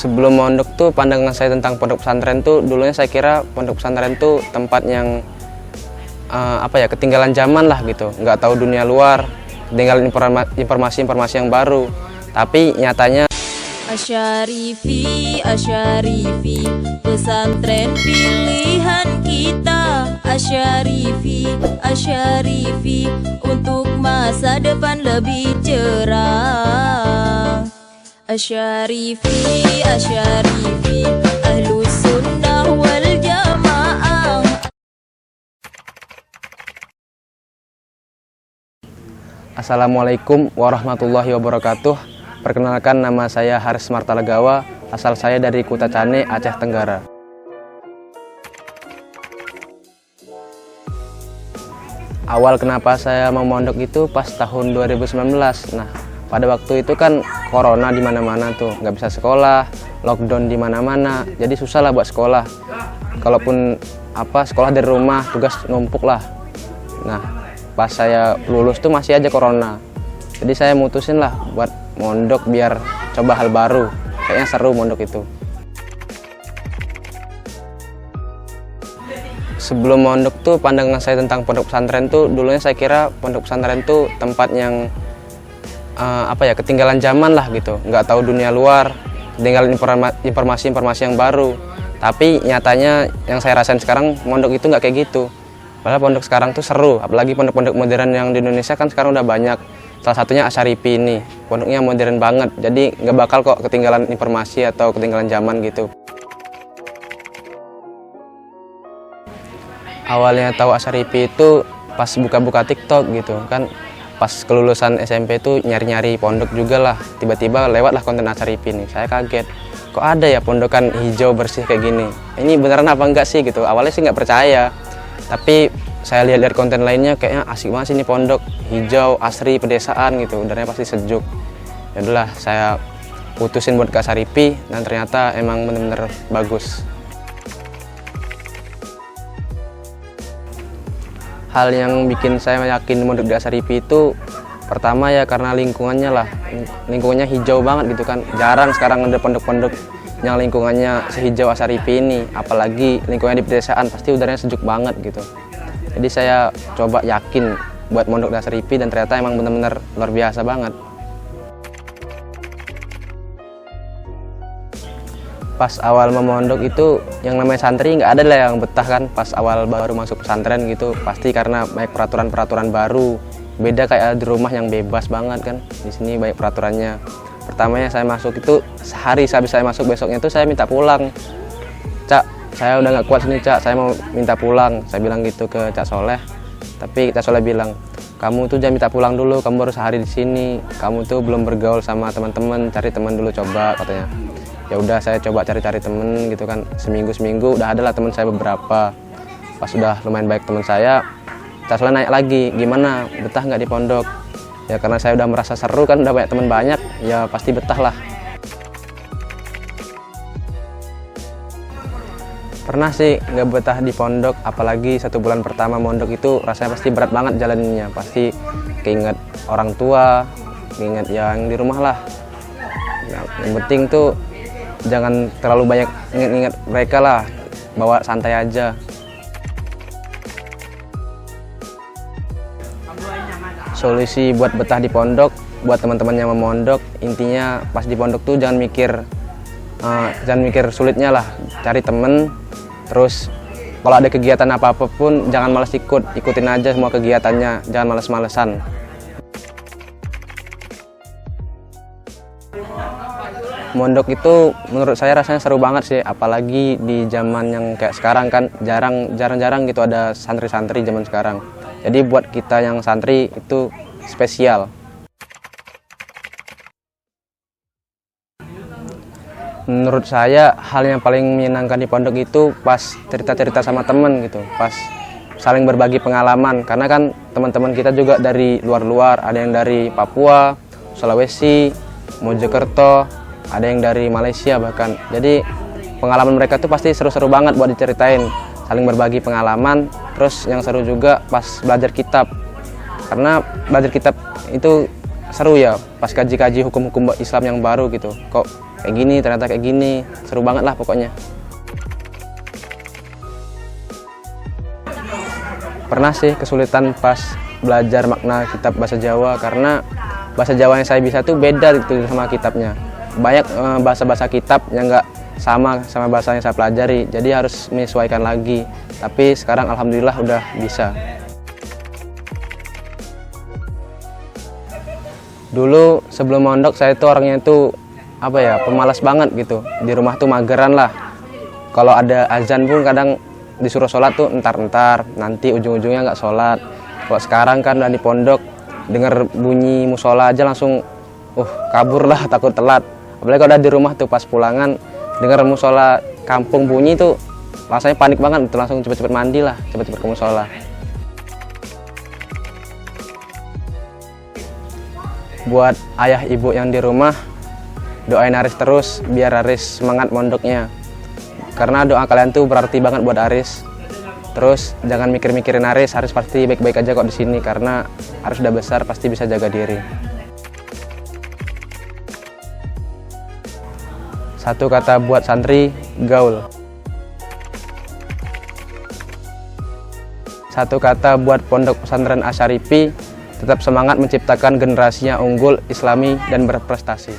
Sebelum mondok tuh pandangan saya tentang pondok pesantren tuh dulunya saya kira pondok pesantren tuh tempat yang ketinggalan zaman lah gitu, nggak tahu dunia luar, ketinggalan informasi-informasi yang baru. Tapi nyatanya Asyarifi, Asyarifi, pesantren pilihan kita. Asyarifi, Asyarifi, untuk masa depan lebih cerah. Asyarifi, Asyarifi, Ahlus Sunnah wal Jamaah. Assalamualaikum warahmatullahi wabarakatuh. Perkenalkan, nama saya Haris Martalagawa, asal saya dari Kutacane, Aceh Tenggara. Awal kenapa saya mau mondok itu pas tahun 2019. Nah, pada waktu itu kan corona di mana-mana tuh, nggak bisa sekolah, lockdown di mana-mana, jadi susah lah buat sekolah. Kalaupun sekolah dari rumah, tugas numpuk lah. Nah, pas saya lulus tuh masih aja corona. Jadi saya mutusin lah buat mondok biar coba hal baru. Kayaknya seru mondok itu. Sebelum mondok tuh pandangan saya tentang pondok pesantren tuh dulunya saya kira pondok pesantren tuh tempat yang ketinggalan zaman lah gitu, nggak tahu dunia luar, ketinggalan informasi-informasi yang baru. Tapi nyatanya yang saya rasain sekarang mondok itu nggak kayak gitu. Padahal pondok sekarang tuh seru, apalagi pondok-pondok modern yang di Indonesia kan sekarang udah banyak. Salah satunya Asyarifi ini, pondoknya modern banget, jadi nggak bakal kok ketinggalan informasi atau ketinggalan zaman gitu. Awalnya tahu Asyarifi itu pas buka-buka TikTok gitu kan, pas kelulusan SMP itu nyari-nyari pondok juga lah, tiba-tiba lewatlah konten Asyarifi ini. Saya kaget, kok ada ya pondokan hijau bersih kayak gini, ini beneran apa enggak sih gitu. Awalnya sih nggak percaya, tapi saya lihat konten lainnya kayaknya asik banget sih ini pondok, hijau, asri, pedesaan gitu, udaranya pasti sejuk. Ya udahlah, saya putusin buat ke Asyarifi dan ternyata emang bener-bener bagus. Hal yang bikin saya yakin mondok di Asyarifi itu pertama ya karena lingkungannya lah, lingkungannya hijau banget gitu kan. Jarang sekarang ada pondok-pondok yang lingkungannya sehijau Asyarifi ini, apalagi lingkungannya di pedesaan, pasti udaranya sejuk banget gitu. Jadi saya coba yakin buat mondok di Asyarifi dan ternyata emang bener-bener luar biasa banget. Pas awal mau mondok itu yang namanya santri nggak ada lah yang betah kan, pas awal baru masuk pesantren gitu, pasti karena banyak peraturan-peraturan baru. Beda kayak di rumah yang bebas banget kan, di sini banyak peraturannya. Pertamanya saya masuk itu sehari sehabis saya masuk, besoknya itu saya minta pulang. Cak, saya udah nggak kuat sini Cak, saya mau minta pulang. Saya bilang gitu ke Cak Soleh, tapi Cak Soleh bilang, kamu tuh jangan minta pulang dulu, kamu baru sehari di sini, kamu tuh belum bergaul sama teman-teman, cari teman dulu coba katanya. Ya udah, saya coba cari-cari temen gitu kan, seminggu udah ada lah teman saya beberapa. Pas udah lumayan baik teman saya, Cak Soleh nanya lagi, gimana, betah nggak di pondok? Ya karena saya udah merasa seru kan, udah banyak teman banyak, ya pasti betah lah. Pernah sih nggak betah di pondok, apalagi 1 bulan pertama mondok itu rasanya pasti berat banget jalannya, pasti keinget orang tua, keinget yang di rumah lah. Yang penting tuh jangan terlalu banyak inget-inget mereka lah, bawa santai aja. Solusi buat betah di pondok, buat teman-teman yang mau mondok, intinya pas di pondok tuh jangan mikir sulitnya lah, cari temen. Terus kalau ada kegiatan apa-apa pun jangan malas ikutin aja semua kegiatannya, jangan males-malesan. Mondok itu menurut saya rasanya seru banget sih, apalagi di zaman yang kayak sekarang kan, jarang-jarang gitu ada santri-santri zaman sekarang. Jadi buat kita yang santri itu spesial. Menurut saya hal yang paling menyenangkan di pondok itu pas cerita-cerita sama temen gitu, pas saling berbagi pengalaman. Karena kan teman-teman kita juga dari luar-luar, ada yang dari Papua, Sulawesi, Mojokerto, ada yang dari Malaysia bahkan. Jadi pengalaman mereka tuh pasti seru-seru banget buat diceritain, saling berbagi pengalaman. Terus yang seru juga pas belajar kitab, karena belajar kitab itu seru ya, pas kaji-kaji hukum-hukum Islam yang baru gitu. Kok kayak gini, ternyata kayak gini. Seru banget lah pokoknya. Pernah sih kesulitan pas belajar makna kitab bahasa Jawa, karena bahasa Jawa yang saya bisa tuh beda gitu sama kitabnya. Banyak bahasa-bahasa kitab yang nggak sama bahasa yang saya pelajari, jadi harus menyesuaikan lagi. Tapi sekarang alhamdulillah udah bisa. Dulu sebelum mondok saya tuh orangnya tuh pemalas banget gitu. Di rumah tuh mageran lah. Kalau ada azan pun kadang disuruh sholat tuh entar-entar, nanti ujung-ujungnya nggak sholat. Kalau sekarang kan udah di pondok, denger bunyi musola aja langsung kabur lah, takut telat. Apalagi kalau udah di rumah tuh pas pulangan denger musola kampung bunyi tuh rasanya panik banget, tuh langsung cepet-cepet mandi lah, cepet-cepet ke musola. Buat ayah ibu yang di rumah, doain Aris terus biar Aris semangat mondoknya. Karena doa kalian tuh berarti banget buat Aris. Terus jangan mikir-mikirin Aris pasti baik-baik aja kok di sini, karena Aris udah besar pasti bisa jaga diri. Satu kata buat santri, gaul. Satu kata buat Pondok Pesantren Asyarifi, tetap semangat menciptakan generasi yang unggul, islami, dan berprestasi.